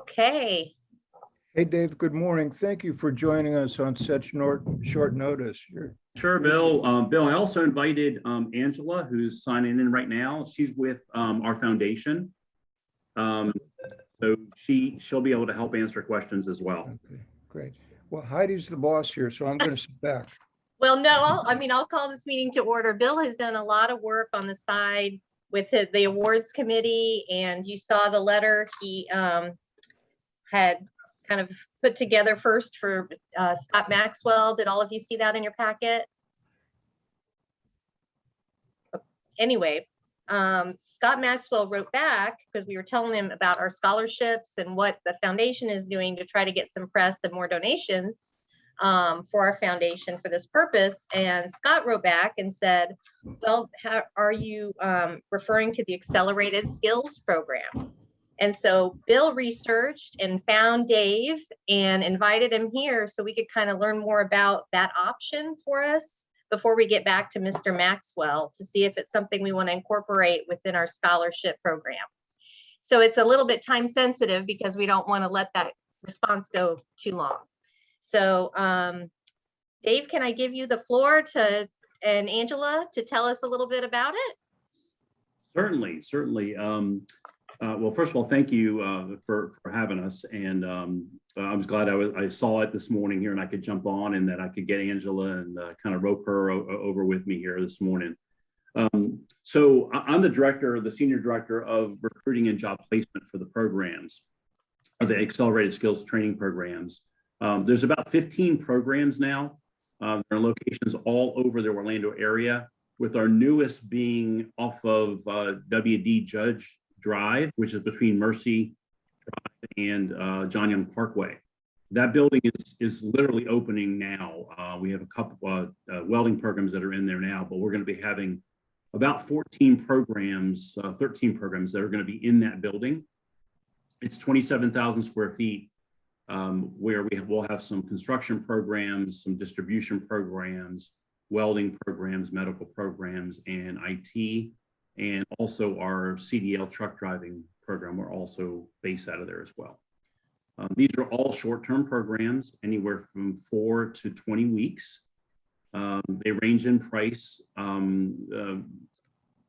Okay. Hey, Dave, good morning. Thank you for joining us on such short notice. Sure, Bill. Bill, I also invited Angela, who's signing in right now. She's with our foundation. So she'll be able to help answer questions as well. Okay, great. Well, Heidi's the boss here, so I'm going to sit back. Well, no, I'll call this meeting to order. Bill has done a lot of work on the side with the awards committee, and you saw the letter he had kind of put together first for Scott Maxwell. Did all of you see that in your packet? Anyway, Scott Maxwell wrote back because we were telling him about our scholarships and what the foundation is doing to try to get some press and more donations for our foundation for this purpose. And Scott wrote back and said, well, how are you referring to the Accelerated Skills Program? And so Bill researched and found Dave and invited him here so we could kind of learn more about that option for us before we get back to Mr. Maxwell to see if it's something we want to incorporate within our scholarship program. So it's a little bit time sensitive because we don't want to let that response go too long. So Dave, can I give you the floor and Angela to tell us a little bit about it? Certainly. Well, first of all, thank you for having us. And I was glad I saw it this morning here and I could jump on and that I could get Angela and kind of rope her over with me here this morning. So I'm the senior director of recruiting and job placement for the programs, the accelerated skills training programs. There's about 15 programs now. There are locations all over the Orlando area, with our newest being off of W.D. Judge Drive, which is between Mercy Drive and John Young Parkway. That building is literally opening now. We have a couple welding programs that are in there now, but we're going to be having about 13 programs that are going to be in that building. It's 27,000 square feet, where we'll have some construction programs, some distribution programs, welding programs, medical programs, and IT. And also our CDL truck driving program, we're also based out of there as well. These are all short-term programs, anywhere from 4 to 20 weeks. They range in price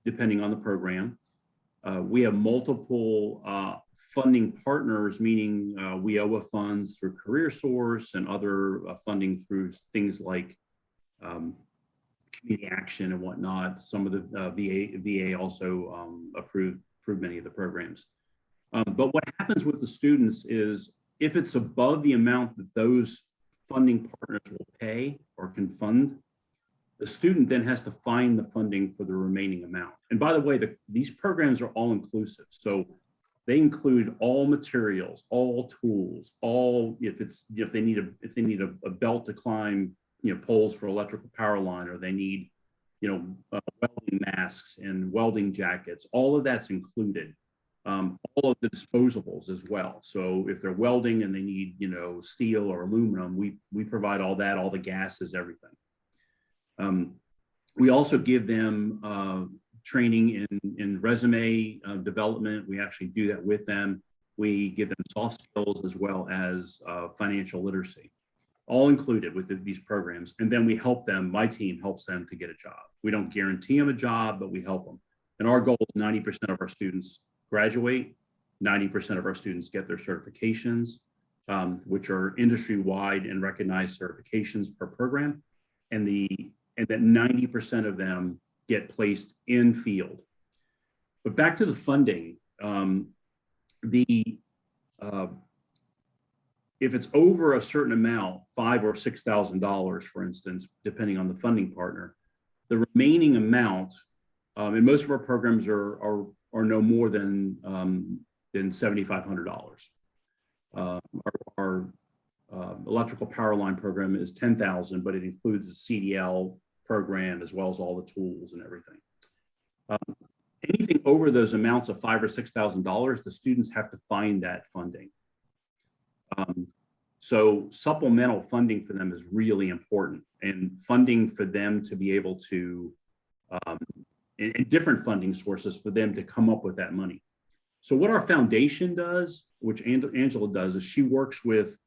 depending on the program. We have multiple funding partners, meaning WIOA funds through CareerSource and other funding through things like community action and whatnot. Some of the VA also approved many of the programs. But what happens with the students is if it's above the amount that those funding partners will pay or can fund, the student then has to find the funding for the remaining amount. And by the way, these programs are all inclusive. So they include all materials, all tools, if they need a belt to climb, poles for electrical power line, or they need, welding masks and welding jackets, all of that's included. All of the disposables as well. So if they're welding and they need, steel or aluminum, we provide all that, all the gases, everything. We also give them training in resume development. We actually do that with them. We give them soft skills as well as financial literacy, all included with these programs. And then we help them, my team helps them to get a job. We don't guarantee them a job, but we help them. And our goal is 90% of our students graduate, 90% of our students get their certifications, which are industry-wide and recognized certifications per program, and that 90% of them get placed in field. But back to the funding, if it's over a certain amount, $5,000 or $6,000, for instance, depending on the funding partner, the remaining amount, and most of our programs are no more than $7,500. Our electrical power line program is $10,000, but it includes the CDL program as well as all the tools and everything. Anything over those amounts of $5,000 or $6,000, the students have to find that funding. So supplemental funding for them is really important, and funding for them to be able to, and different funding sources for them to come up with that money. So what our foundation does, which Angela does, is she works with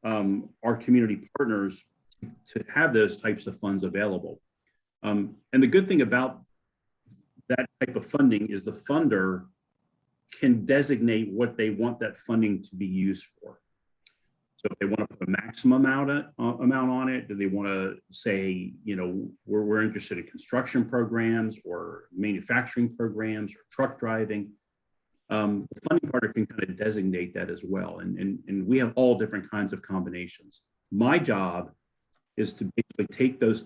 our community partners to have those types of funds available. And the good thing about that type of funding is the funder can designate what they want that funding to be used for. So if they want to put a maximum amount on it, do they want to say, you know, we're interested in construction programs or manufacturing programs or truck driving? The funding partner can kind of designate that as well. And we have all different kinds of combinations. My job is to basically take those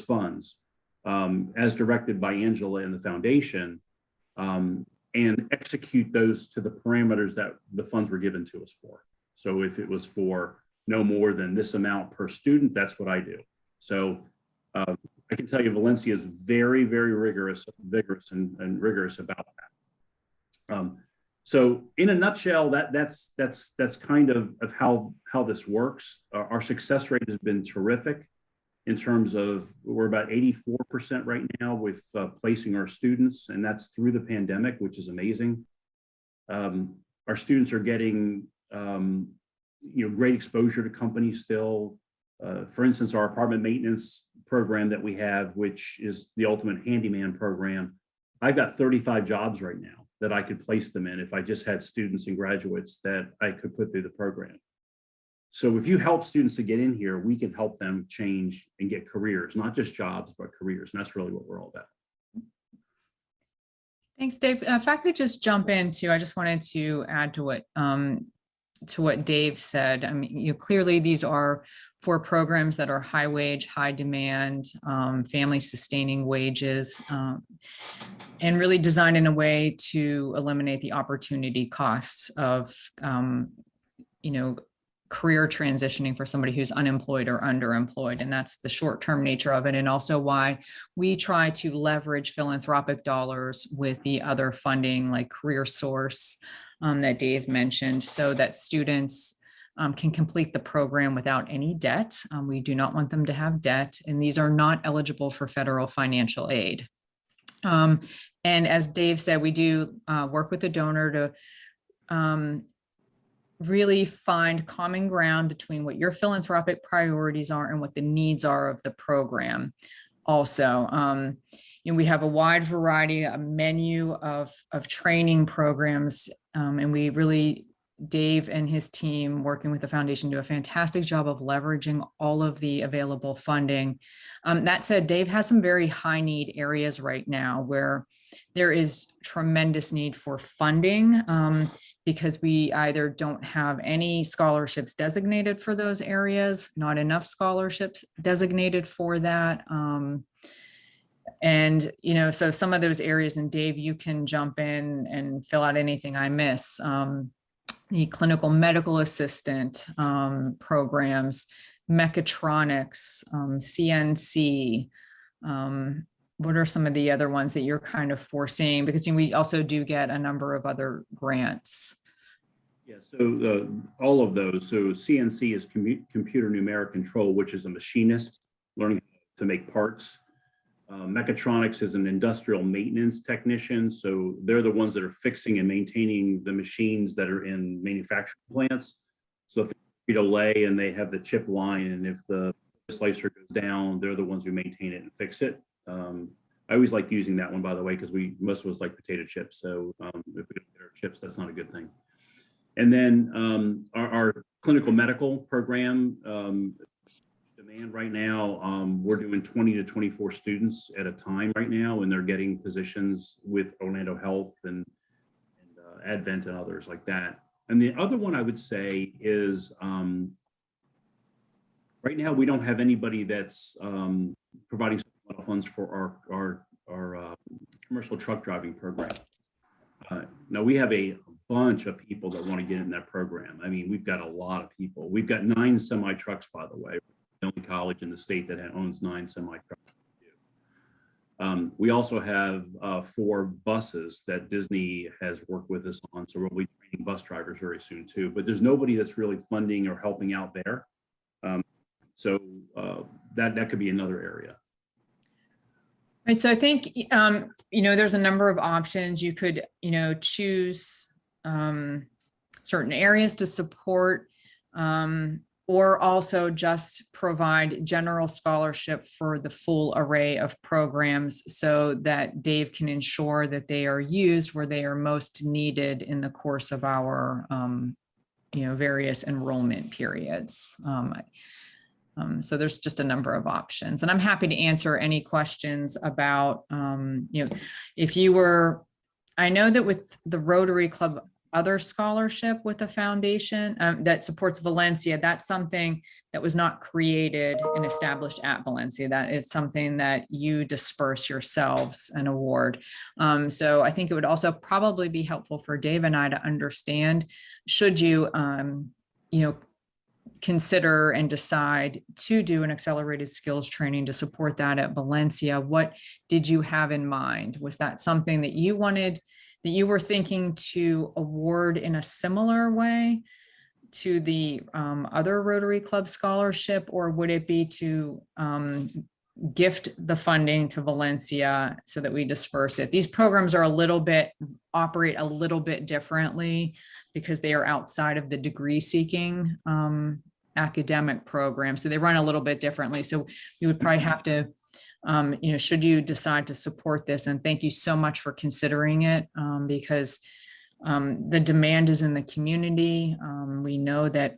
funds as directed by Angela and the foundation, and execute those to the parameters that the funds were given to us for. So if it was for no more than this amount per student, that's what I do. So I can tell you Valencia is very, very vigorous and rigorous about that. So in a nutshell, that's kind of how this works. Our success rate has been terrific in terms of we're about 84% right now with placing our students, and that's through the pandemic, which is amazing. Our students are getting great exposure to companies still. For instance, our apartment maintenance program that we have, which is the ultimate handyman program, I've got 35 jobs right now that I could place them in if I just had students and graduates that I could put through the program. So if you help students to get in here, we can help them change and get careers, not just jobs, but careers. And that's really what we're all about. Thanks, Dave. If I could just jump in too, I just wanted to add to what Dave said. I mean, clearly these are for programs that are high wage, high demand, family sustaining wages, and really designed in a way to eliminate the opportunity costs of, career transitioning for somebody who's unemployed or underemployed. And that's the short-term nature of it. And also why we try to leverage philanthropic dollars with the other funding like Career Source that Dave mentioned, so that students can complete the program without any debt. We do not want them to have debt, and these are not eligible for federal financial aid. And as Dave said, we do work with the donor to really find common ground between what your philanthropic priorities are and what the needs are of the program. Also, we have a wide variety, a menu of training programs, and we really, Dave and his team working with the foundation do a fantastic job of leveraging all of the available funding. That said, Dave has some very high need areas right now where there is tremendous need for funding because we either don't have any scholarships designated for those areas, not enough scholarships designated for that. And, so some of those areas, and Dave, you can jump in and fill out anything I miss. The clinical medical assistant programs, mechatronics, CNC. What are some of the other ones that you're kind of foreseeing? Because we also do get a number of other grants. Yeah, so all of those. So CNC is computer numeric control, which is a machinist learning to make parts. Mechatronics is an industrial maintenance technician. So they're the ones that are fixing and maintaining the machines that are in manufacturing plants. So if they lay and they have the chip line, and if the slicer goes down, they're the ones who maintain it and fix it. I always like using that one, by the way, because most of us like potato chips. So if we don't get our chips, that's not a good thing. And then our clinical medical program, demand right now, we're doing 20 to 24 students at a time right now, and they're getting positions with Orlando Health and Advent and others like that. And the other one I would say is right now we don't have anybody that's providing funds for our commercial truck driving program. Now we have a bunch of people that want to get in that program. I mean, we've got a lot of people. We've got 9 semi trucks, by the way. The only college in the state that owns 9 semi trucks. We also have 4 buses that Disney has worked with us on, so we'll be training bus drivers very soon too. But there's nobody that's really funding or helping out there. So that could be another area. And so I think, there's a number of options. You could, choose certain areas to support, or also just provide general scholarship for the full array of programs so that Dave can ensure that they are used where they are most needed in the course of our, various enrollment periods. So there's just a number of options, and I'm happy to answer any questions about, if you were, I know that with the Rotary Club other scholarship with the foundation that supports Valencia, that's something that was not created and established at Valencia. That is something that you disperse yourselves an award. So I think it would also probably be helpful for Dave and I to understand, should you, consider and decide to do an accelerated skills training to support that at Valencia, what did you have in mind? Was that something that you wanted, that you were thinking to award in a similar way to the other Rotary Club scholarship, or would it be to gift the funding to Valencia so that we disperse it? These programs are operate a little bit differently because they are outside of the degree seeking academic program. So they run a little bit differently. So you would probably have to, should you decide to support this, and thank you so much for considering it, because the demand is in the community. We know that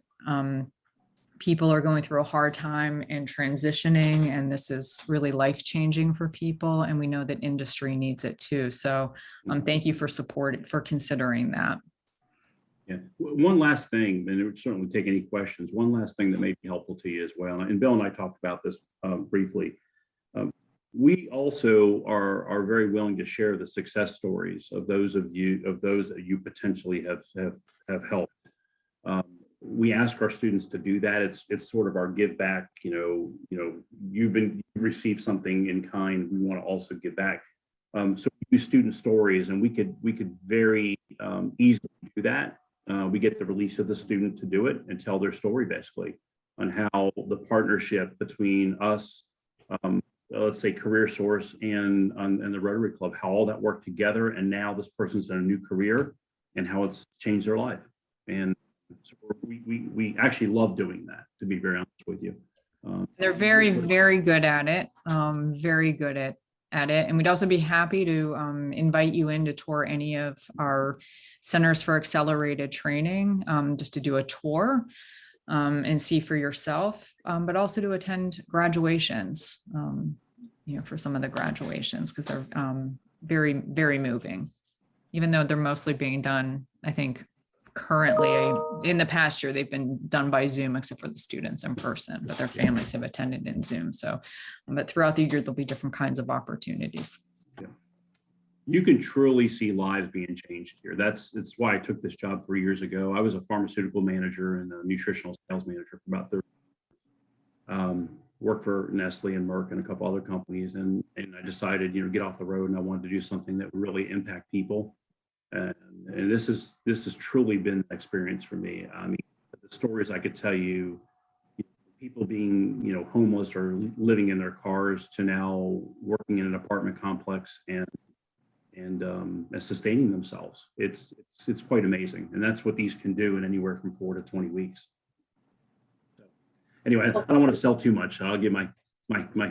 people are going through a hard time and transitioning, and this is really life-changing for people. And we know that industry needs it too. So thank you for considering that. Yeah, one last thing, and it would certainly take any questions. One last thing that may be helpful to you as well, and Bill and I talked about this briefly. We also are very willing to share the success stories of those that you potentially have helped. We ask our students to do that. It's sort of our give back. You've received something in kind. We want to also give back. So we do student stories, and we could very easily do that. We get the release of the student to do it and tell their story basically on how the partnership between us, let's say Career Source and the Rotary Club, how all that worked together, and now this person's in a new career and how it's changed their life. And so we actually love doing that, to be very honest with you. They're very, very good at it. Very good at it. And we'd also be happy to invite you in to tour any of our centers for accelerated training, just to do a tour and see for yourself, but also to attend graduations, for some of the graduations, because they're very, very moving, even though they're mostly being done, I think, currently. In the past year, they've been done by Zoom, except for the students in person, but their families have attended in Zoom. So, but throughout the year, there'll be different kinds of opportunities. Yeah. You can truly see lives being changed here. It's why I took this job 3 years ago. I was a pharmaceutical manager and a nutritional sales manager for about 30 years. Worked for Nestle and Merck and a couple other companies. And I decided, get off the road, and I wanted to do something that would really impact people. And this has truly been an experience for me. I mean, the stories I could tell you, people being, homeless or living in their cars to now working in an apartment complex and sustaining themselves. It's quite amazing. And that's what these can do in anywhere from 4 to 20 weeks. So, anyway, I don't want to sell too much. I'll give my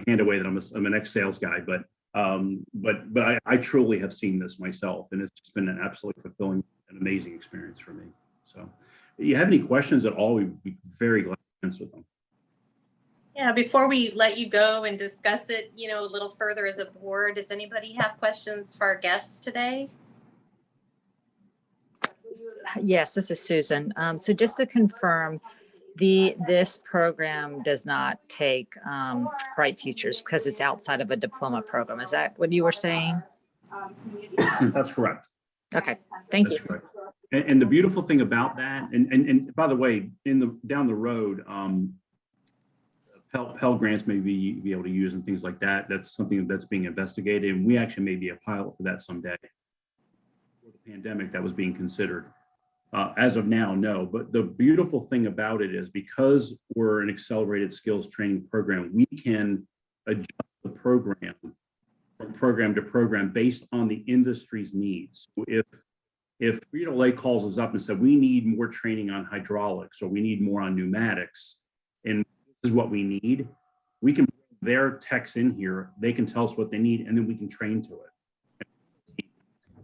hand away that I'm an ex-sales guy, but I truly have seen this myself, and it's just been an absolutely fulfilling and amazing experience for me. So if you have any questions at all, we'd be very glad to answer them. Yeah, before we let you go and discuss it, a little further as a board, does anybody have questions for our guests today? Yes, this is Susan. So just to confirm, this program does not take Bright Futures because it's outside of a diploma program. Is that what you were saying? That's correct. Okay, thank you. Correct. And the beautiful thing about that, and by the way, down the road, Pell grants may be able to use and things like that. That's something that's being investigated, and we actually may be a pilot for that someday. For the pandemic, that was being considered. As of now, no. But the beautiful thing about it is, because we're an accelerated skills training program, we can adjust the program from program to program based on the industry's needs. So if Frito-Lay calls us up and said, we need more training on hydraulics, or we need more on pneumatics, and this is what we need, we can bring their techs in here, they can tell us what they need, and then we can train to it.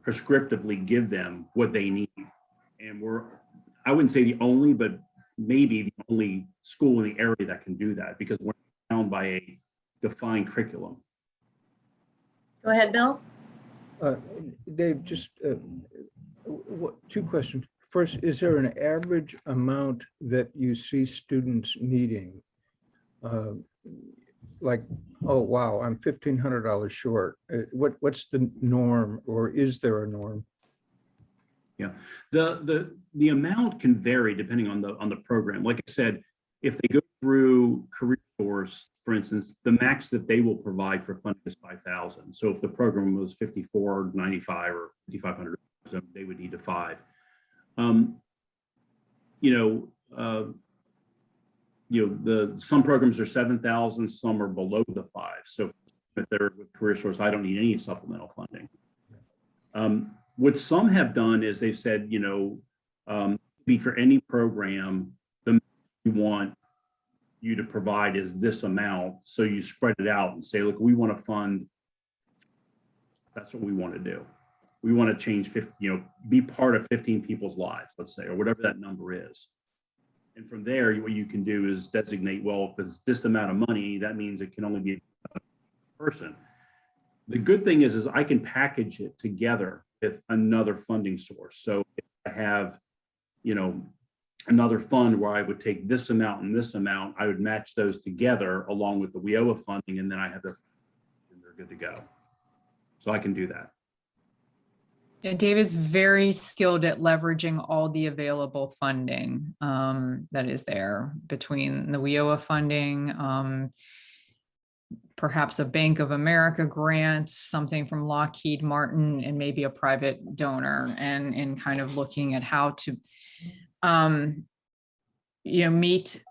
Prescriptively give them what they need. And I wouldn't say the only, but maybe the only school in the area that can do that, because we're bound by a defined curriculum. Go ahead, Bill. Dave, just two questions. First, is there an average amount that you see students needing? Like, oh, wow, I'm $1,500 short. What's the norm, or is there a norm? Yeah, the amount can vary depending on the program. Like I said, if they go through Career Source, for instance, the max that they will provide for funding is $5,000. So if the program was $5,495 or $5,500, they would need to $5,000. Some programs are $7,000, some are below the $5,000. So if they're with Career Source, I don't need any supplemental funding. What some have done is they've said, be for any program, the amount we want you to provide is this amount. So you spread it out and say, look, we want to fund. That's what we want to do. We want to change 50, be part of 15 people's lives, let's say, or whatever that number is. And from there, what you can do is designate, well, if it's this amount of money, that means it can only be a person. The good thing is I can package it together with another funding source. So if I have, another fund where I would take this amount and this amount, I would match those together along with the WIOA funding, and then I have their, and they're good to go. So I can do that. Yeah, Dave is very skilled at leveraging all the available funding that is there between the WIOA funding, perhaps a Bank of America grant, something from Lockheed Martin, and maybe a private donor, and kind of looking at how to, meet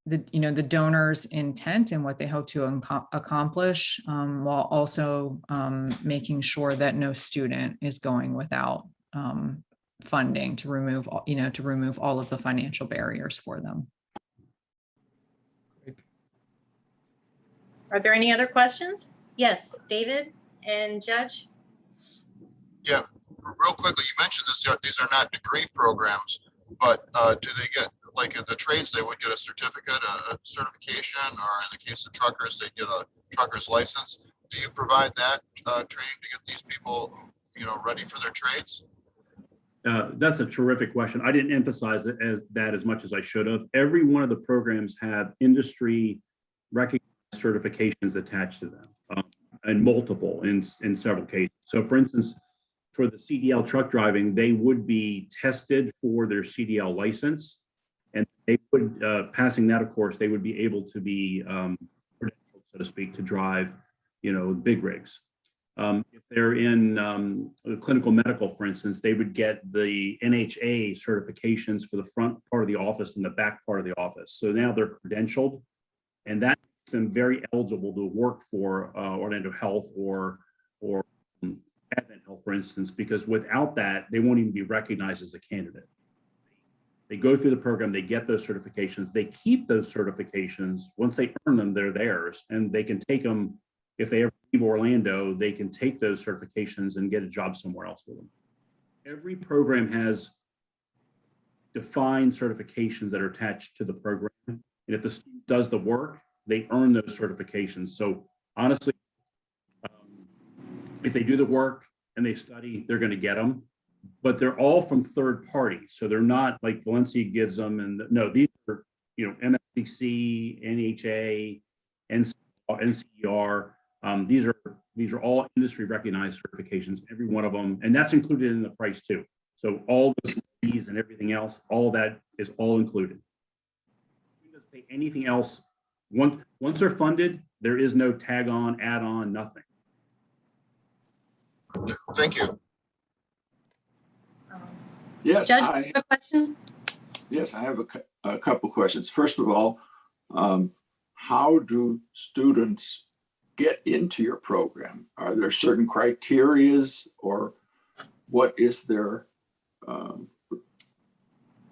the donor's intent and what they hope to accomplish, while also making sure that no student is going without funding to remove all of the financial barriers for them. Are there any other questions? Yes, David and Judge. Yeah, real quickly, you mentioned these are not degree programs, but do they get, like in the trades, they would get a certificate, a certification, or in the case of truckers, they get a trucker's license? Do you provide that training to get these people, ready for their trades? That's a terrific question. I didn't emphasize it as much as I should have. Every one of the programs have industry recognized certifications attached to them, and multiple in several cases. So for instance, for the CDL truck driving, they would be tested for their CDL license, and they would, passing that, of course, they would be able to be credentialed, so to speak, to drive, big rigs. If they're in clinical medical, for instance, they would get the NHA certifications for the front part of the office and the back part of the office. So now they're credentialed, and that makes them very eligible to work for Orlando Health or Advent Health, for instance, because without that, they won't even be recognized as a candidate. They go through the program, they get those certifications, they keep those certifications. Once they earn them, they're theirs, and they can take them. If they ever leave Orlando, they can take those certifications and get a job somewhere else with them. Every program has defined certifications that are attached to the program. And if the student does the work, they earn those certifications. So honestly, if they do the work and they study, they're going to get them. But they're all from third parties. So they're not like Valencia gives them. And no, these are, MSCC, NHA, NCER. These are all industry recognized certifications, every one of them, and that's included in the price too. So all those fees and everything else, all that is all included. You don't pay anything else. Once they're funded, there is no tag on, add on, nothing. Thank you. Yes, Judge, I you have a question? yes, I have a couple questions. First of all, how do students get into your program? Are there certain criterias, or what is their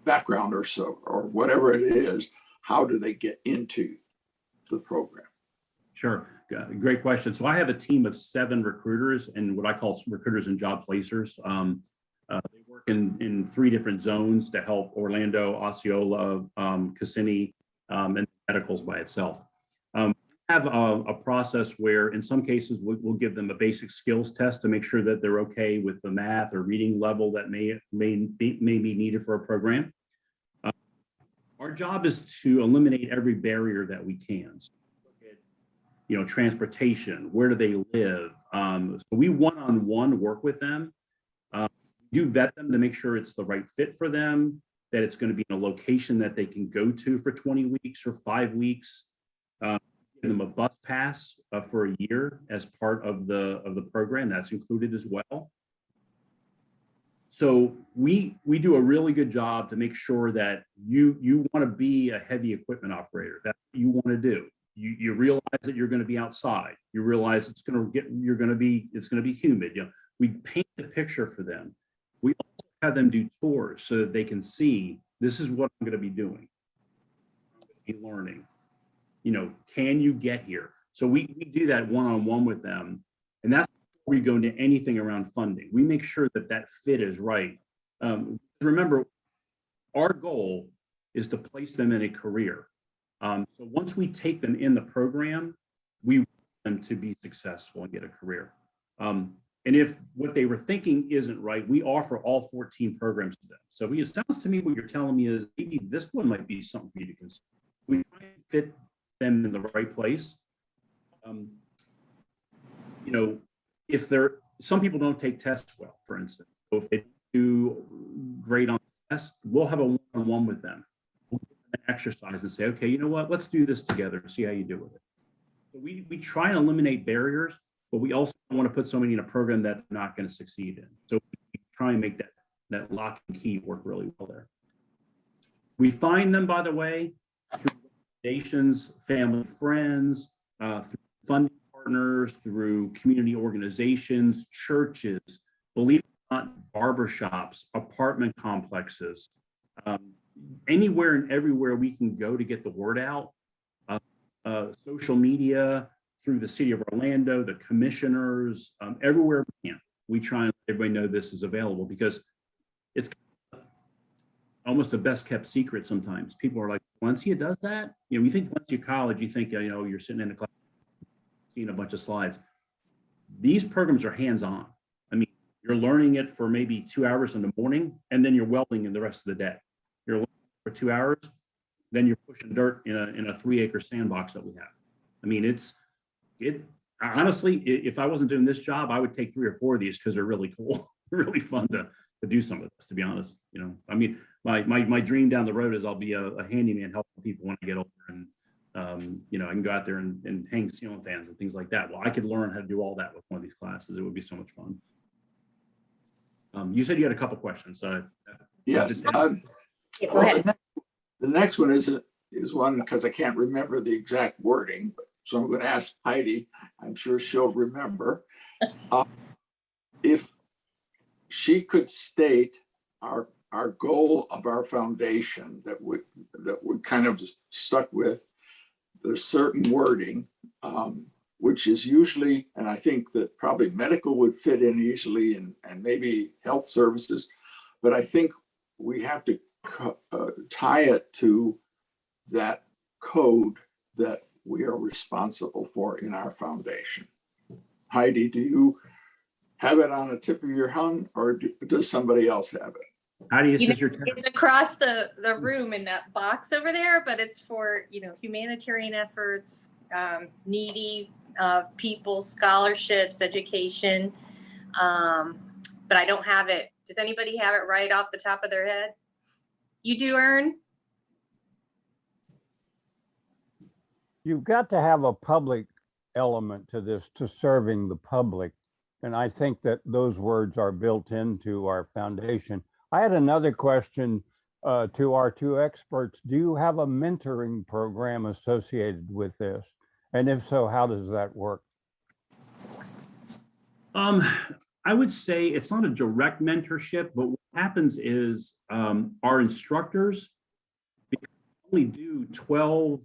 background or so, or whatever it is? How do they get into the program? Sure. Great question. So I have a team of 7 recruiters and what I call recruiters and job placers. They work in 3 different zones to help Orlando, Osceola, Kissimmee, and medicals by itself. We have a process where in some cases we'll give them a basic skills test to make sure that they're okay with the math or reading level that may be needed for a program. Our job is to eliminate every barrier that we can. So, transportation, where do they live? So we one-on-one work with them. Do vet them to make sure it's the right fit for them, that it's going to be in a location that they can go to for 20 weeks or 5 weeks. Give them a bus pass for a year as part of the program. That's included as well. So we do a really good job to make sure that you want to be a heavy equipment operator. That's what you want to do. You realize that you're going to be outside. You realize it's going to be humid. We paint the picture for them. We also have them do tours so that they can see, this is what I'm going to be doing. I'm going to be learning. Can you get here? So we do that one-on-one with them. And that's before we go into anything around funding. We make sure that fit is right. Remember, our goal is to place them in a career. So once we take them in the program, we want them to be successful and get a career. And if what they were thinking isn't right, we offer all 14 programs to them. So it sounds to me what you're telling me is maybe this one might be something for you to consider. We try and fit them in the right place. If some people don't take tests well, for instance. So if they do great on the test, we'll have a one-on-one with them. We'll give them an exercise and say, okay, you know what? Let's do this together and see how you do with it. So we try and eliminate barriers, but we also don't want to put somebody in a program that they're not going to succeed in. So we try and make that lock and key work really well there. We find them, by the way, through recommendations, family, friends, through funding partners, through community organizations, churches, believe it or not, barbershops, apartment complexes, anywhere and everywhere we can go to get the word out. Social media, through the city of Orlando, the commissioners, everywhere we can. We try and let everybody know this is available because it's almost a best kept secret sometimes. People are like, Valencia does that? We think Valencia College, you think, you're sitting in a class, seeing a bunch of slides. These programs are hands-on. I mean, you're learning it for maybe 2 hours in the morning, and then you're welding in the rest of the day. You're learning for 2 hours, then you're pushing dirt in a 3-acre sandbox that we have. I mean, honestly, if I wasn't doing this job, I would take 3 or 4 of these because they're really cool, really fun to do some of this, to be honest. I mean, my dream down the road is I'll be a handyman helping people when I get older, and I can go out there and hang ceiling fans and things like that. Well, I could learn how to do all that with one of these classes. It would be so much fun. You said you had a couple questions. Yes. Go ahead. The next one is one because I can't remember the exact wording, so I'm going to ask Heidi. I'm sure she'll remember. If she could state our goal of our foundation that we kind of stuck with, there's certain wording, which is usually, and I think that probably medical would fit in easily, and maybe health services, but I think we have to tie it to that code that we are responsible for in our foundation. Heidi, do you have it on the tip of your tongue, or does somebody else have it? Heidi, this is your turn. It's across the room in that box over there, but it's for, humanitarian efforts, needy people, scholarships, education. But I don't have it. Does anybody have it right off the top of their head? You do, Ern? You've got to have a public element to this, to serving the public. And I think that those words are built into our foundation. I had another question to our 2 experts. Do you have a mentoring program associated with this? And if so, how does that work? I would say it's not a direct mentorship, but what happens is our instructors only do 12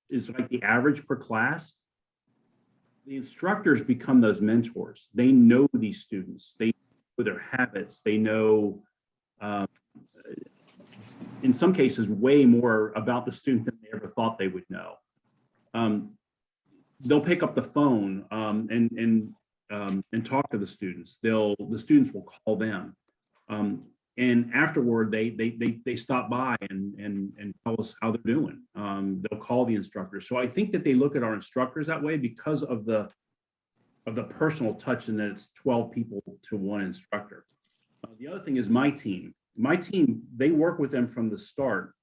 is like the average per class. The instructors become those mentors. They know these students. They know their habits. They know, in some cases, way more about the student than they ever thought they would know. They'll pick up the phone and talk to the students. The students will call them, and afterward they stop by and tell us how they're doing. They'll call the instructors. So I think that they look at our instructors that way because of the personal touch, and that it's 12 people to one instructor. The other thing is my team. My team, they work with them from the start.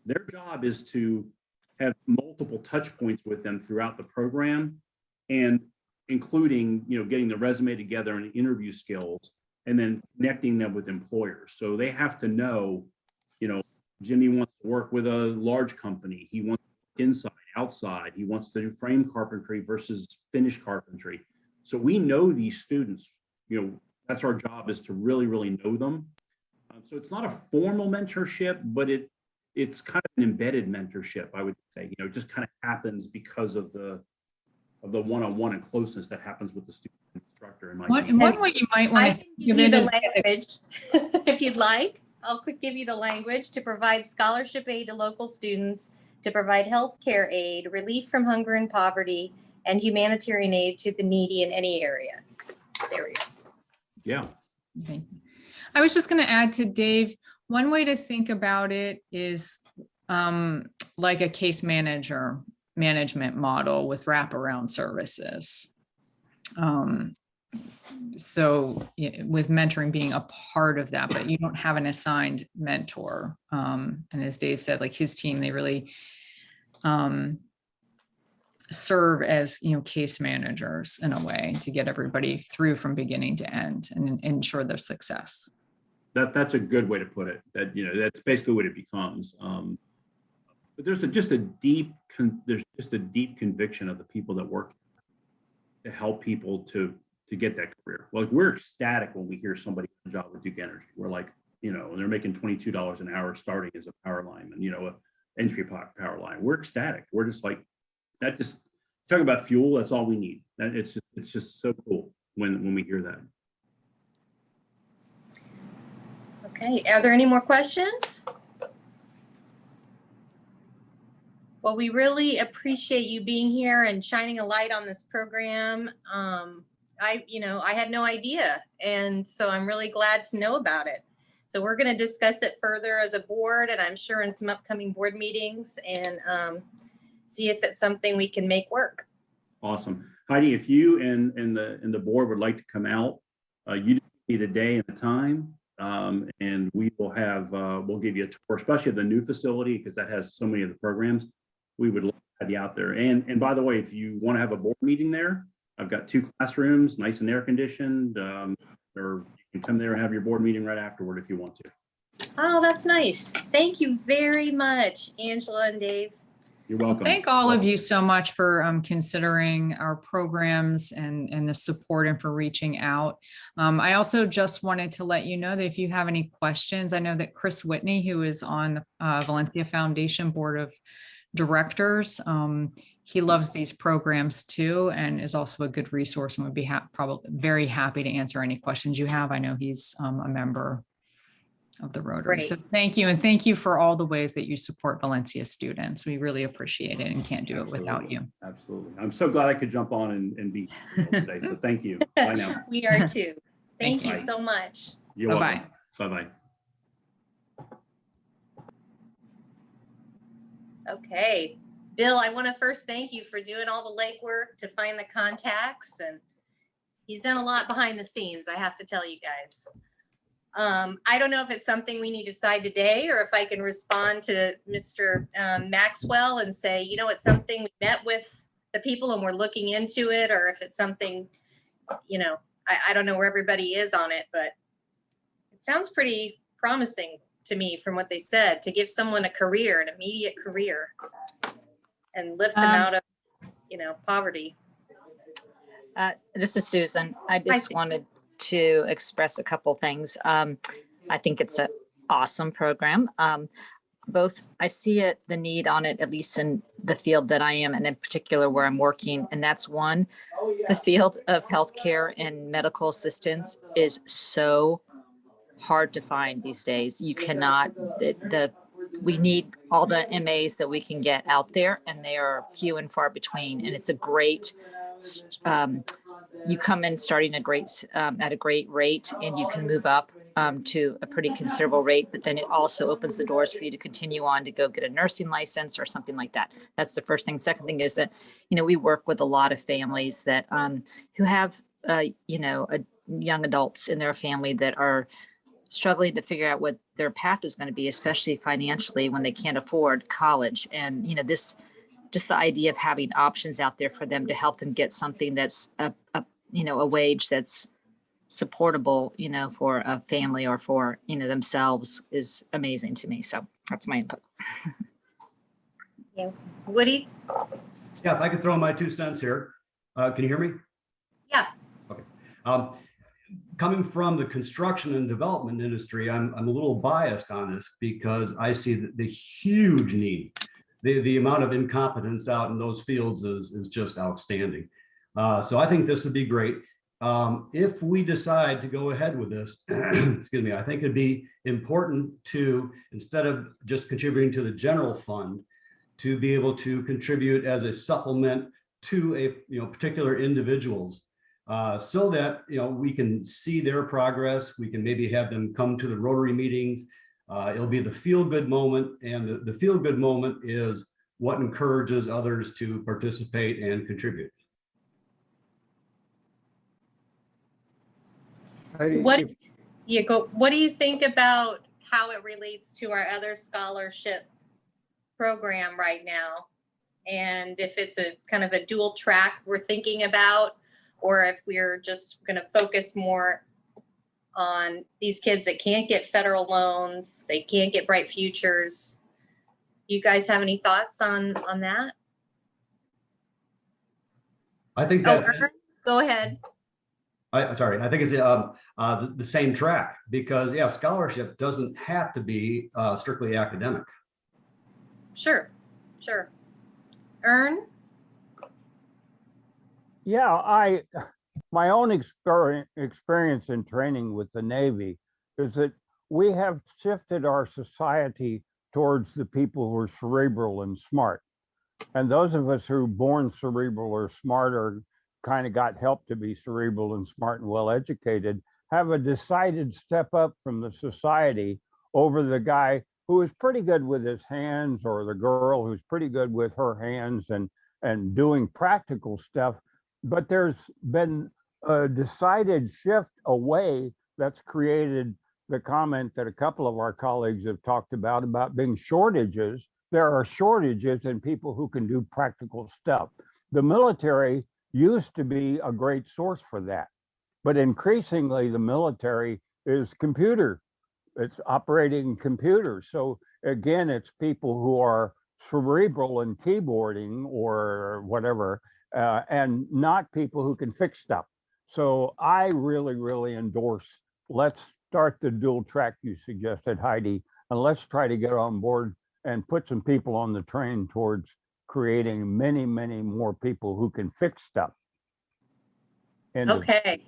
Their job is to have multiple touch points with them throughout the program, and including, getting the resume together and interview skills, and then connecting them with employers. So they have to know, Jimmy wants to work with a large company. He wants to work inside, outside. He wants to do frame carpentry versus finished carpentry. So we know these students, that's our job, is to really, really know them. So it's not a formal mentorship, but it's kind of an embedded mentorship, I would say. It just kind of happens because of the one-on-one and closeness that happens with the student and instructor. In my One way you might want I to can give you the language if you'd like. I'll give you the language to provide scholarship aid to local students, to provide health care aid, relief from hunger and poverty, and humanitarian aid to the needy in any area. There we go. Yeah. Okay. I was just going to add to Dave, one way to think about it is like a case management model with wraparound services. So with mentoring being a part of that, but you don't have an assigned mentor. And as Dave said, like his team, they really serve as, case managers in a way to get everybody through from beginning to end and ensure their success. That's a good way to put it. That's basically what it becomes. But there's just a deep conviction of the people that work to help people to get that career. Like, we're ecstatic when we hear somebody on a job with Duke Energy. We're like, they're making $22 an hour starting as a power lineman, a entry power line. We're ecstatic. We're just like, that just talking about fuel. That's all we need. It's just so cool when we hear that. Okay, are there any more questions? Well, we really appreciate you being here and shining a light on this program. I had no idea, and so I'm really glad to know about it. So we're going to discuss it further as a board, and I'm sure in some upcoming board meetings, and see if it's something we can make work. Awesome. Heidi, if you and the board would like to come out, you give me the day and the time, and we will we'll give you a tour, especially of the new facility, because that has so many of the programs. We would love to have you out there. And by the way, if you want to have a board meeting there, I've got 2 classrooms, nice and air conditioned, or you can come there and have your board meeting right afterward if you want to. Oh, that's nice. Thank you very much, Angela and Dave. You're welcome. Thank all of you so much for considering our programs and the support and for reaching out. I also just wanted to let you know that if you have any questions, I know that Chris Whitney, who is on the Valencia Foundation Board of Directors, he loves these programs too, and is also a good resource, and would be probably very happy to answer any questions you have. I know he's a member of the Rotary. Great. So thank you. And thank you for all the ways that you support Valencia students. We really appreciate it and can't do it without you. Absolutely. I'm so glad I could jump on and be here today. So thank you. Bye now. We are too. Thank you Bye. so much. You're Bye-bye. welcome. Bye-bye. Okay, Bill, I want to first thank you for doing all the legwork to find the contacts, and he's done a lot behind the scenes, I have to tell you guys. I don't know if it's something we need to decide today, or if I can respond to Mr. Maxwell and say, it's something we met with the people and we're looking into it, or if it's something, I don't know where everybody is on it, but it sounds pretty promising to me from what they said, to give someone a career, an immediate career, and lift them out of, poverty. This is Susan. I just Susan. wanted to express a couple things. I think it's an awesome program. Both, I see it, the need on it, at least in the field that I am, and in particular where I'm working. And that's one, the field of healthcare and medical assistance is so hard to find these days. You cannot, we need all the MAs that we can get out there, and they are few and far between. And it's a great, you come in starting at a great rate, and you can move up to a pretty considerable rate, but then it also opens the doors for you to continue on to go get a nursing license or something like that. That's the first thing. Second thing is that, we work with a lot of families that who have, young adults in their family that are struggling to figure out what their path is going to be, especially financially when they can't afford college. And, just the idea of having options out there for them to help them get something that's a wage that's supportable, for a family or for, themselves is amazing to me. So that's my input. Woody? Yeah, if I could throw my 2 cents here. Can you hear me? Yeah. Okay. Coming from the construction and development industry, I'm a little biased on this because I see the huge need. The amount of incompetence out in those fields is just outstanding. So I think this would be great. If we decide to go ahead with this, excuse me, I think it'd be important to, instead of just contributing to the general fund, to be able to contribute as a supplement to a particular individuals, so that we can see their progress. We can maybe have them come to the Rotary meetings. It'll be the feel-good moment, and the feel-good moment is what encourages others to participate and contribute. What do you think about how it relates to our other scholarship program right now? And if it's a kind of a dual track we're thinking about, or if we're just going to focus more on these kids that can't get federal loans, they can't get Bright Futures. You guys have any thoughts on that? I think that. Go ahead. Sorry, I think it's the same track, because scholarship doesn't have to be strictly academic. Sure. Ern? Yeah, my own experience in training with the Navy is that we have shifted our society towards the people who are cerebral and smart. And those of us who are born cerebral or smart or kind of got help to be cerebral and smart and well educated, have a decided step up from the society over the guy who is pretty good with his hands, or the girl who's pretty good with her hands and doing practical stuff. But there's been a decided shift away that's created the comment that a couple of our colleagues have talked about being shortages. There are shortages in people who can do practical stuff. The military used to be a great source for that, but increasingly the military is it's operating computers. So again, it's people who are cerebral and keyboarding or whatever, and not people who can fix stuff. So I really, really endorse, let's start the dual track you suggested, Heidi, and let's try to get on board and put some people on the train towards creating many, many more people who can fix stuff. Okay.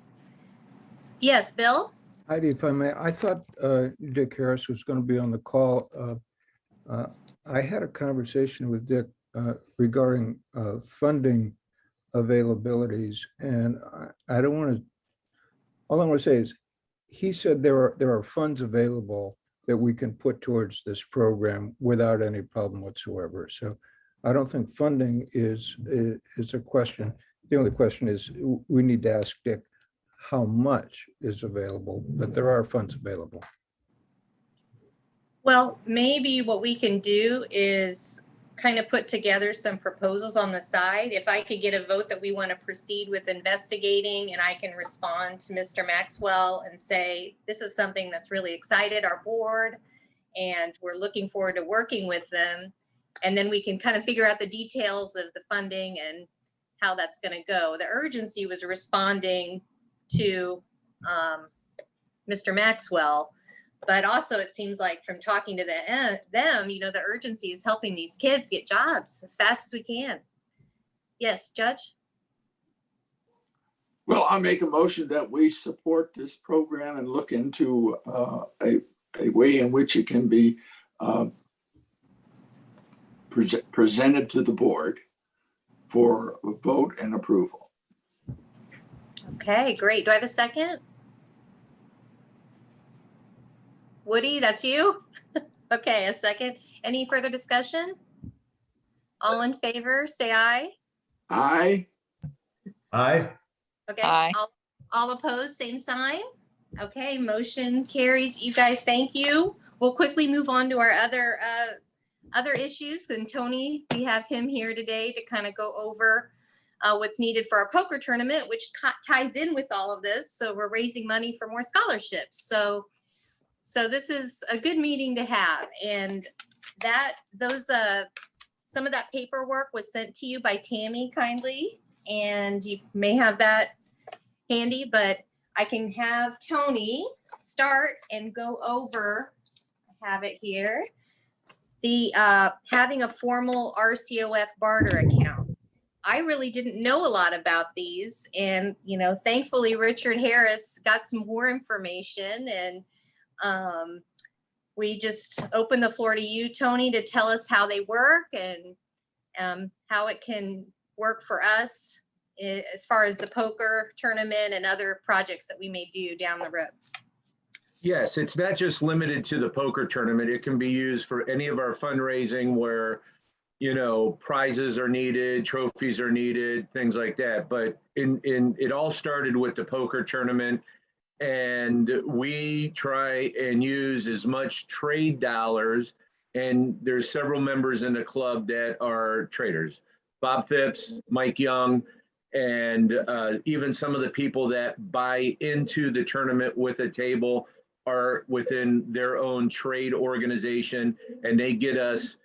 Yes, Bill? Heidi, if I may, I thought Dick Harris was going to be on the call. I had a conversation with Dick regarding funding availabilities, and I don't want to, all I want to say is, he said there are funds available that we can put towards this program without any problem whatsoever. So I don't think funding is a question. The only question is, we need to ask Dick how much is available, but there are funds available. Well, maybe what we can do is kind of put together some proposals on the side. If I could get a vote that we want to proceed with investigating, and I can respond to Mr. Maxwell and say, this is something that's really excited our board, and we're looking forward to working with them. And then we can kind of figure out the details of the funding and how that's going to go. The urgency was responding to Mr. Maxwell, but also it seems like from talking to them, you know, the urgency is helping these kids get jobs as fast as we can. Yes, Judge? Well, I'll make a motion that we support this program and look into a way in which it can be presented to the board for a vote and approval. Okay, great. Do I have a second? Woody, that's you? Okay, a second. Any further discussion? All in favor, say aye. Aye. Aye. Okay, Aye. all opposed, same sign. Okay, motion carries. You guys, thank you. We'll quickly move on to our other issues. And Tony, we have him here today to kind of go over what's needed for our poker tournament, which ties in with all of this. So we're raising money for more scholarships. So this is a good meeting to have. And some of that paperwork was sent to you by Tammy kindly, and you may have that handy, but I can have Tony start and go over, I have it here, the having a formal RCOF barter account. I really didn't know a lot about these, and you know, thankfully Richard Harris got some more information, and we just open the floor to you, Tony, to tell us how they work and how it can work for us as far as the poker tournament and other projects that we may do down the road. Yes, it's not just limited to the poker tournament. It can be used for any of our fundraising where, you know, prizes are needed, trophies are needed, things like that. But it all started with the poker tournament, and we try and use as much trade dollars. And there's several members in the club that are traders, Bob Phipps, Mike Young, and even some of the people that buy into the tournament with a table are within their own trade organization, and they get us,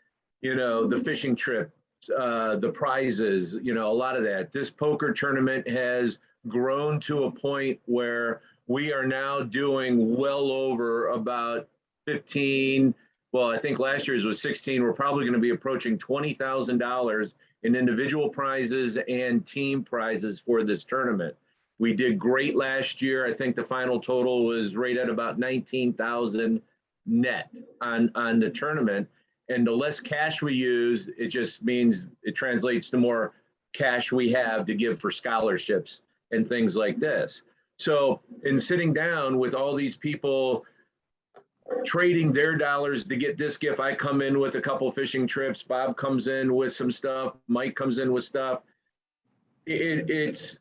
you know, the fishing trip, the prizes, you know, a lot of that. This poker tournament has grown to a point where we are now doing well over about 15, well, I think last year's was 16. We're probably going to be approaching $20,000 in individual prizes and team prizes for this tournament. We did great last year. I think the final total was right at about 19,000 net on the tournament. And the less cash we use, it just means it translates to more cash we have to give for scholarships and things like this. So in sitting down with all these people trading their dollars to get this gift, I come in with a couple fishing trips, Bob comes in with some stuff, Mike comes in with stuff. It's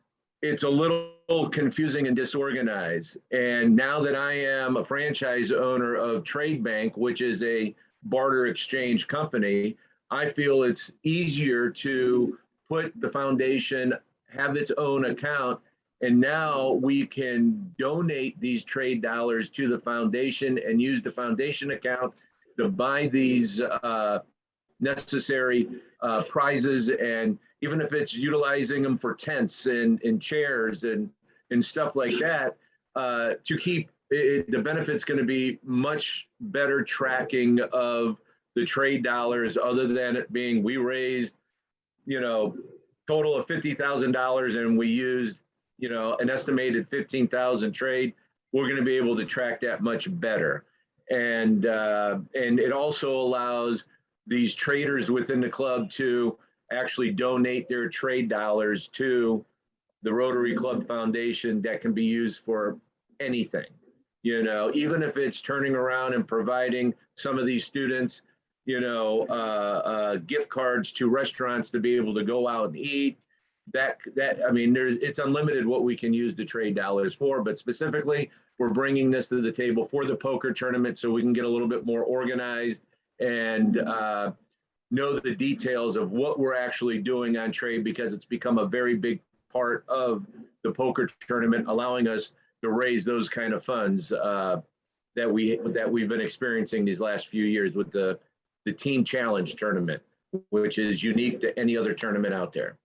a little confusing and disorganized. And now that I am a franchise owner of Trade Bank, which is a barter exchange company, I feel it's easier to put the foundation, have its own account, and now we can donate these trade dollars to the foundation and use the foundation account to buy these necessary prizes. And even if it's utilizing them for tents and chairs and stuff like that, to keep it, the benefit's going to be much better tracking of the trade dollars, other than it being, we raised, you know, total of $50,000 and we used, you know, an estimated 15,000 trade. We're going to be able to track that much better. And it also allows these traders within the club to actually donate their trade dollars to the Rotary Club Foundation that can be used for anything. You know, even if it's turning around and providing some of these students, you know, gift cards to restaurants to be able to go out and eat. That I mean, it's unlimited what we can use the trade dollars for, but specifically, we're bringing this to the table for the poker tournament so we can get a little bit more organized and know the details of what we're actually doing on trade, because it's become a very big part of the poker tournament, allowing us to raise those kind of funds that we've been experiencing these last few years with the Team Challenge tournament, which is unique to any other tournament out there.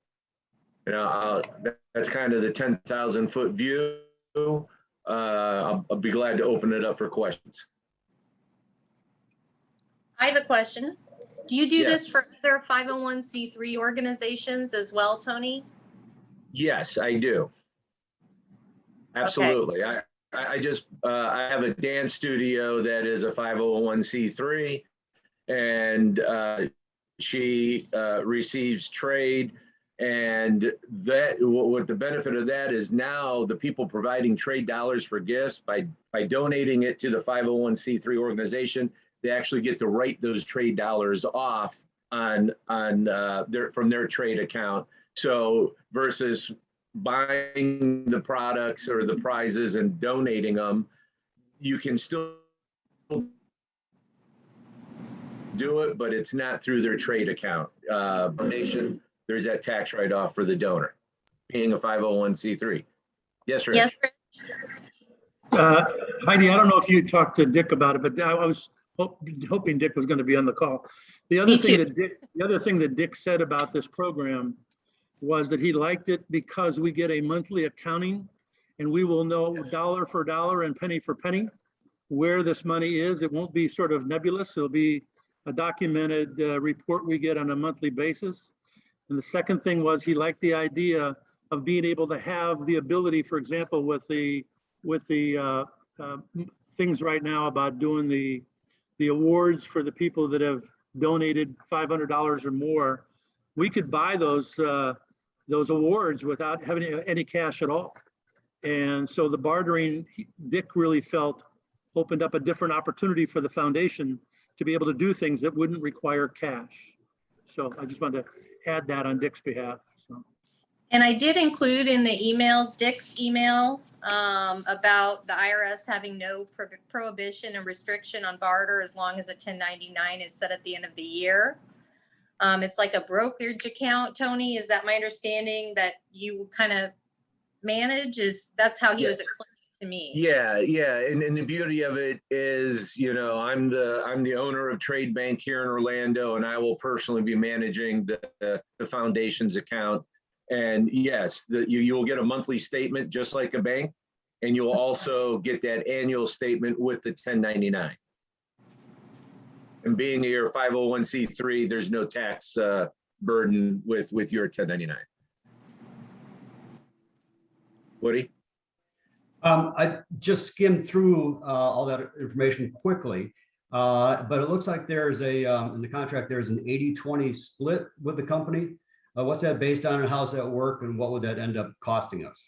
You know, that's kind of the 10,000 foot view. I'll be glad to open it up for questions. I have a question. Do you do Yes. this for other 501c3 organizations as well, Tony? Yes, I do. Absolutely. I just, I have a dance studio that is a 501c3, and she receives trade. And that, what the benefit of that is, now the people providing trade dollars for gifts, by donating it to the 501c3 organization, they actually get to write those trade dollars off on from their trade account. So versus buying the products or the prizes and donating them, you can still do it, but it's not through their trade account. Donation, there's that tax write-off for the donor, being a 501c3. Yes, Rich? Yes, Rich? Heidi, I don't know if you talked to Dick about it, but I was hoping Dick was going to be on the call. The other thing that Dick said about this program was that he liked it because we get a monthly accounting, and we will know dollar for dollar and penny for penny where this money is. It won't be sort of nebulous. It'll be a documented report we get on a monthly basis. And the second thing was, he liked the idea of being able to have the ability, for example, with the things right now about doing the awards for the people that have donated $500 or more, we could buy those awards without having any cash at all. And so the bartering, Dick really felt, opened up a different opportunity for the foundation to be able to do things that wouldn't require cash. So I just wanted to add that on Dick's behalf. So. And I did include in the emails, Dick's email, about the IRS having no prohibition and restriction on barter as long as a 1099 is set at the end of the year. It's like a brokerage account, Tony. Is that my understanding that you kind of manage? That's how he was explaining it to me. Yeah. And the beauty of it is, you know, I'm the owner of Trade Bank here in Orlando, and I will personally be managing the foundation's account. And yes, you will get a monthly statement just like a bank, and you'll also get that annual statement with the 1099. And being your 501c3, there's no tax burden with your 1099. Woody? I just skimmed through all that information quickly, but it looks like there's in the contract, there's an 80-20 split with the company. What's that based on, and how's that work, and what would that end up costing us?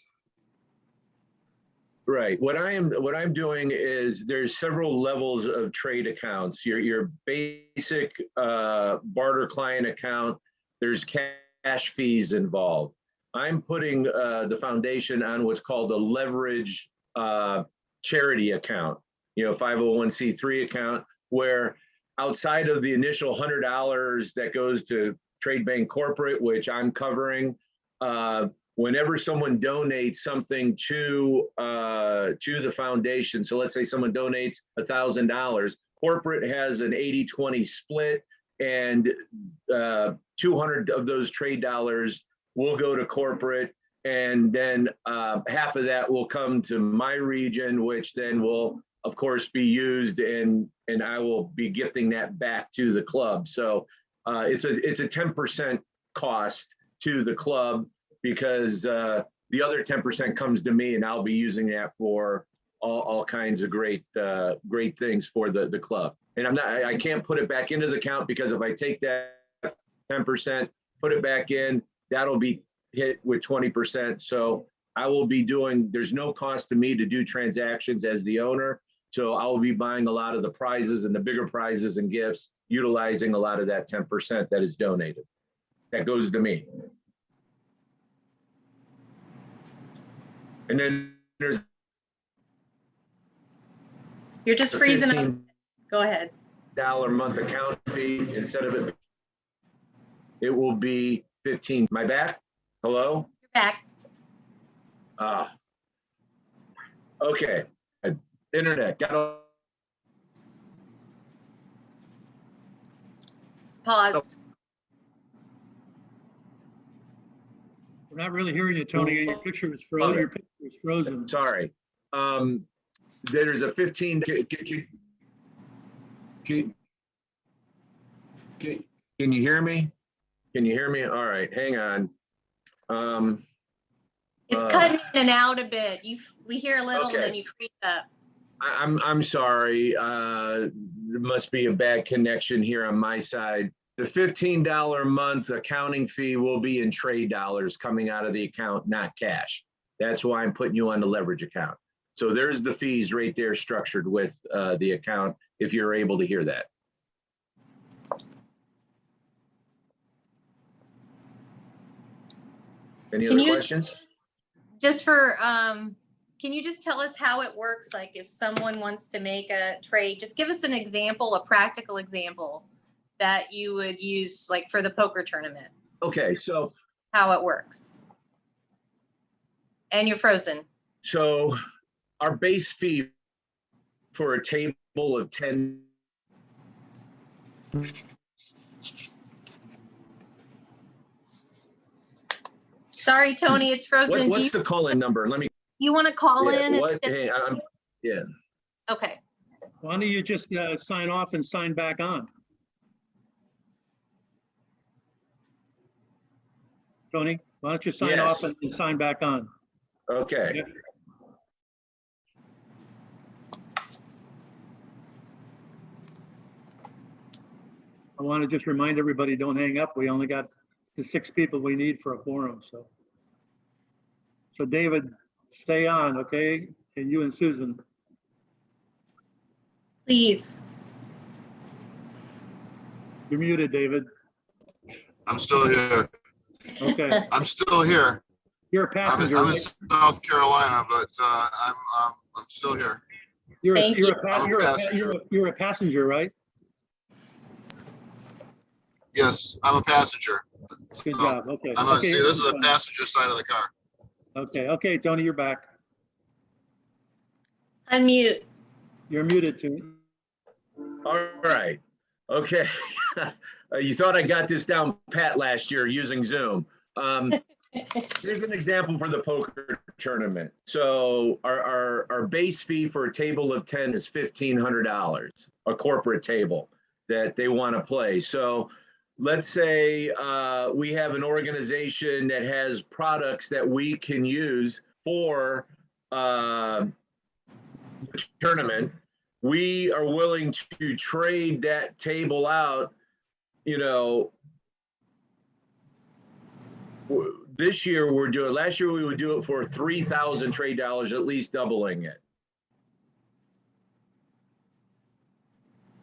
Right. What I'm doing is, there's several levels of trade accounts. Your basic barter client account, there's cash fees involved. I'm putting the foundation on what's called a leverage charity account, 501c3 account, where outside of the initial $100 that goes to Trade Bank Corporate, which I'm covering, whenever someone donates something to the foundation, so let's say someone donates $1,000, corporate has an 80-20 split, and 200 of those trade dollars will go to corporate, and then half of that will come to my region, which then will, of course, be used, and I will be gifting that back to the club. So it's a 10% cost to the club, because the other 10% comes to me, and I'll be using that for all kinds of great things for the club. And I can't put it back into the account, because if I take that 10%, put it back in, that'll be hit with 20%. So I will be there's no cost to me to do transactions as the owner. So I will be buying a lot of the prizes and the bigger prizes and gifts, utilizing a lot of that 10% that is donated. That goes to me. And then there's. You're just freezing up. Go ahead. $15 a month account fee. Instead of it will be 15. My back? Hello? You're back. Okay. Internet. It's paused. We're not really hearing you, Tony. Your picture is frozen. Okay. Your picture is frozen. Sorry. There's a 15. Can you hear me? Can you hear me? All right, hang on. It's cutting in and out a bit. We hear a little and Okay. then you freeze up. I'm sorry. There must be a bad connection here on my side. The $15 a month accounting fee will be in trade dollars coming out of the account, not cash. That's why I'm putting you on the leverage account. So there's the fees right there structured with the account, if you're able to hear that. Any other questions? Just for, can you just tell us how it works? Like if someone wants to make a trade, just give us an example, a practical example that you would use like for the poker tournament, Okay, so how it works. And you're frozen. So our base fee for a table of 10. Sorry, Tony, it's frozen. What's the call-in number? Let me. You want to call Yeah, in? what? Hey, yeah. Okay. Why don't you just sign off and sign back on? Tony, why don't you sign off and sign back on? Okay. Yeah. I want to just remind everybody, don't hang up. We only got the 6 people we need for a quorum, so. So David, stay on, okay? And you and Susan. Please. You're muted, David. I'm still here. Okay, I'm still here. you're a passenger, I'm in right? South Carolina, but I'm still here. Thank you. You're a passenger, right? Yes, I'm a passenger. Good job, okay. I'm on, Okay, see, this is the fine. passenger side of the car. Okay, Tony, you're back. Unmute. You're muted, Tony. All right. Okay. You thought I got this down pat last year using Zoom. Here's an example for the poker tournament. So our base fee for a table of 10 is $1,500, a corporate table that they want to play. So let's say we have an organization that has products that we can use for the tournament. We are willing to trade that table out, you know. This year we're doing, last year we would do it for 3,000 trade dollars, at least doubling it.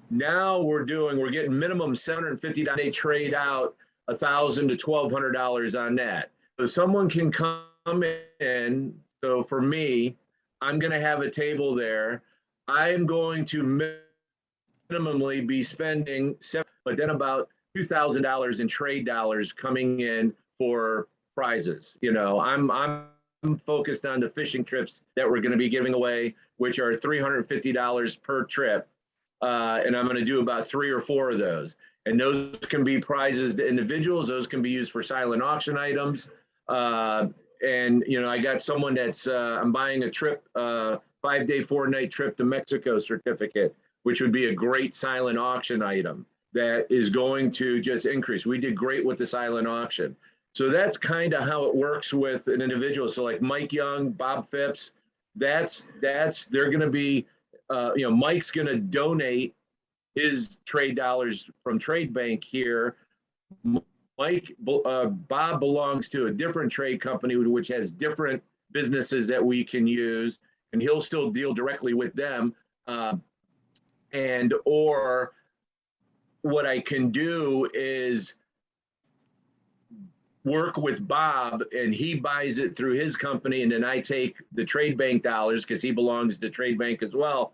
Now we're getting minimum $750. They trade out $1,000 to $1,200 on that. So someone can come in. So for me, I'm going to have a table there. I'm going to minimally be spending but then about $2,000 in trade dollars coming in for prizes. You know, I'm focused on the fishing trips that we're going to be giving away, which are $350 per trip. And I'm going to do about 3 or 4 of those. And those can be prizes to individuals. Those can be used for silent auction items. And, you know, I got someone that's, I'm buying a trip, 5-day, 4-night trip to Mexico certificate, which would be a great silent auction item that is going to just increase. We did great with the silent auction. So that's kind of how it works with an individual. So like Mike Young, Bob Phipps, they're going to be, you know, Mike's going to donate his trade dollars from Trade Bank here. Bob belongs to a different trade company, which has different businesses that we can use, and he'll still deal directly with them. Or what I can do is work with Bob, and he buys it through his company, and then I take the Trade Bank dollars, because he belongs to Trade Bank as well,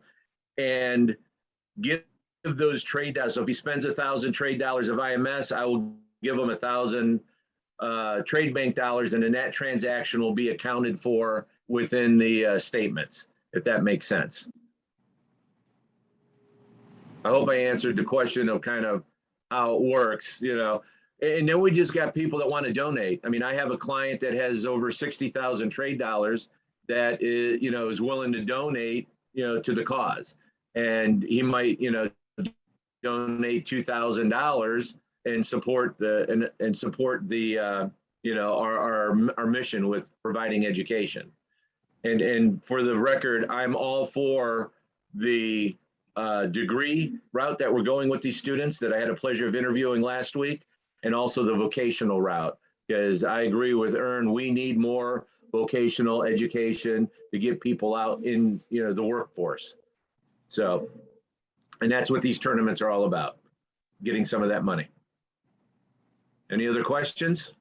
and give those trade dollars. So if he spends 1,000 trade dollars of IMS, I will give him 1,000 Trade Bank dollars, and then that transaction will be accounted for within the statements, if that makes sense. I hope I answered the question of kind of how it works. You know, And then we just got people that want to donate. I mean, I have a client that has over 60,000 trade dollars that is, is willing to donate, to the cause. And he might, donate $2,000 and support the our mission with providing education. And for the record, I'm all for the degree route that we're going with these students that I had a pleasure of interviewing last week, and also the vocational route, because I agree with Ern, we need more vocational education to get people out in the workforce. So, and that's what these tournaments are all about, getting some of that money. Any other questions?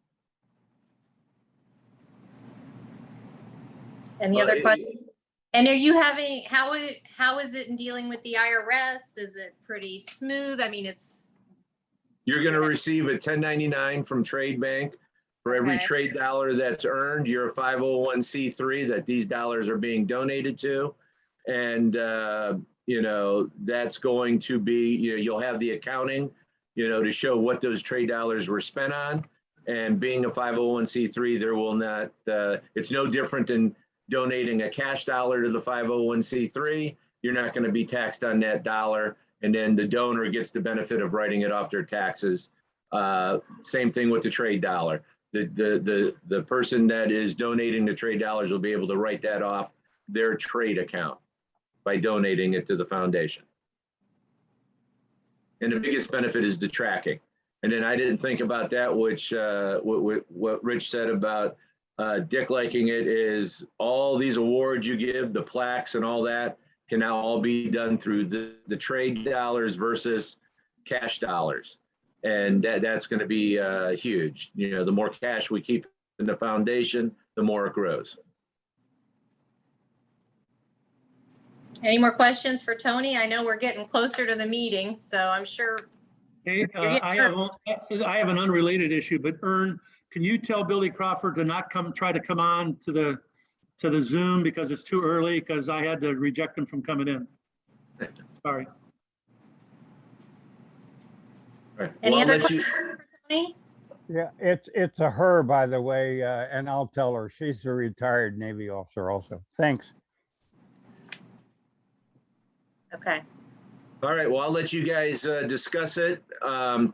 Any other questions? And are you having, how is it in dealing with the IRS? Is it pretty smooth? I mean, You're going to receive a 1099 from Trade Bank for every Okay. trade dollar that's earned. You're a 501c3 that these dollars are being donated to. And, that's going to be, you'll have the accounting, to show what those trade dollars were spent on. And being a 501c3, there will not, it's no different than donating a cash dollar to the 501c3. You're not going to be taxed on that dollar. And then the donor gets the benefit of writing it off their taxes. Same thing with the trade dollar. The person that is donating the trade dollars will be able to write that off their trade account by donating it to the foundation. And the biggest benefit is the tracking. And then I didn't think about that, which what Rich said about Dick liking it is all these awards you give, the plaques and all that, can now all be done through the trade dollars versus cash dollars. And that's going to be huge. The more cash we keep in the foundation, the more it grows. any more questions for Tony? I know we're getting closer to the meeting, so I'm sure. Hey, I have an unrelated issue, but Ern, can you tell Billy Crawford to not try to come on to the Zoom because it's too early, because I had to reject him from coming in. Sorry. Right. Any Well, other I'll let you- questions for Tony? Yeah, it's a her, by the way, and I'll tell her. She's a retired Navy officer also. Thanks. Okay. All right, well, I'll let you guys discuss it.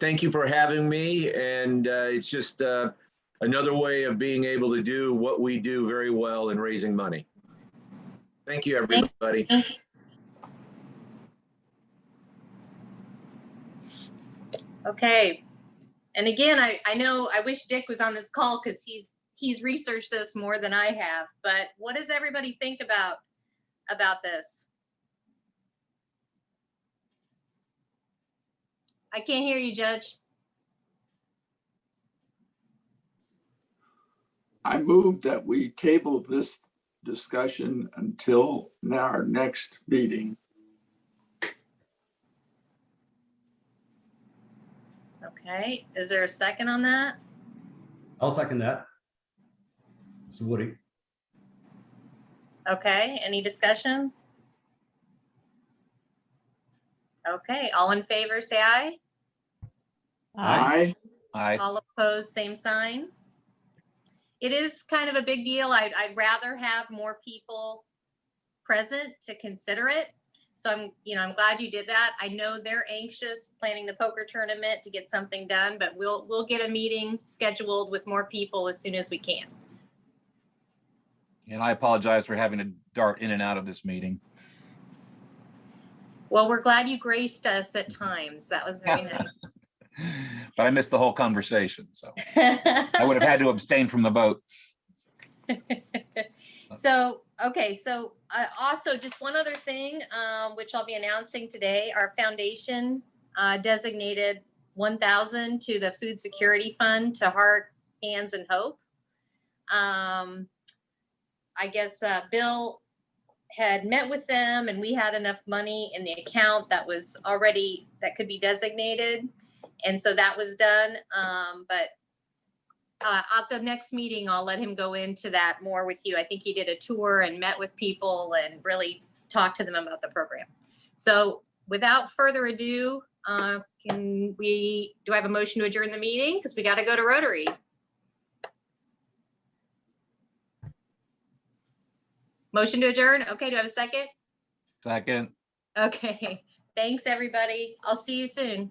Thank you for having me. And it's just another way of being able to do what we do very well in raising money. Thank you, everybody. Okay. And again, I know, I wish Dick was on this call because he's researched this more than I have, but what does everybody think about this? I can't hear you, Judge. I move that we table this discussion until our next meeting. Okay, is there a second on that? I'll second that. It's Woody. Okay, any discussion? Okay, all in favor, say aye. Aye. Aye. All opposed, same sign. It is kind of a big deal. I'd rather have more people present to consider it. So I'm glad you did that. I know they're anxious planning the poker tournament to get something done, but we'll get a meeting scheduled with more people as soon as we can. And I apologize for having to dart in and out of this meeting. Well, we're glad you graced us at times. That was very nice. But I missed the whole conversation, so I would have had to abstain from the vote. So, okay, so also just one other thing, which I'll be announcing today, our foundation designated 1,000 to the Food Security Fund to Heart, Hands, and Hope. I guess Bill had met with them and we had enough money in the account that was already, that could be designated. And so that was done. But at the next meeting, I'll let him go into that more with you. I think he did a tour and met with people and really talked to them about the program. So without further ado, can do I have a motion to adjourn the meeting? Because we got to go to Rotary. Motion to adjourn. Okay, do I have a second? Second. Okay, thanks, everybody. I'll see you soon.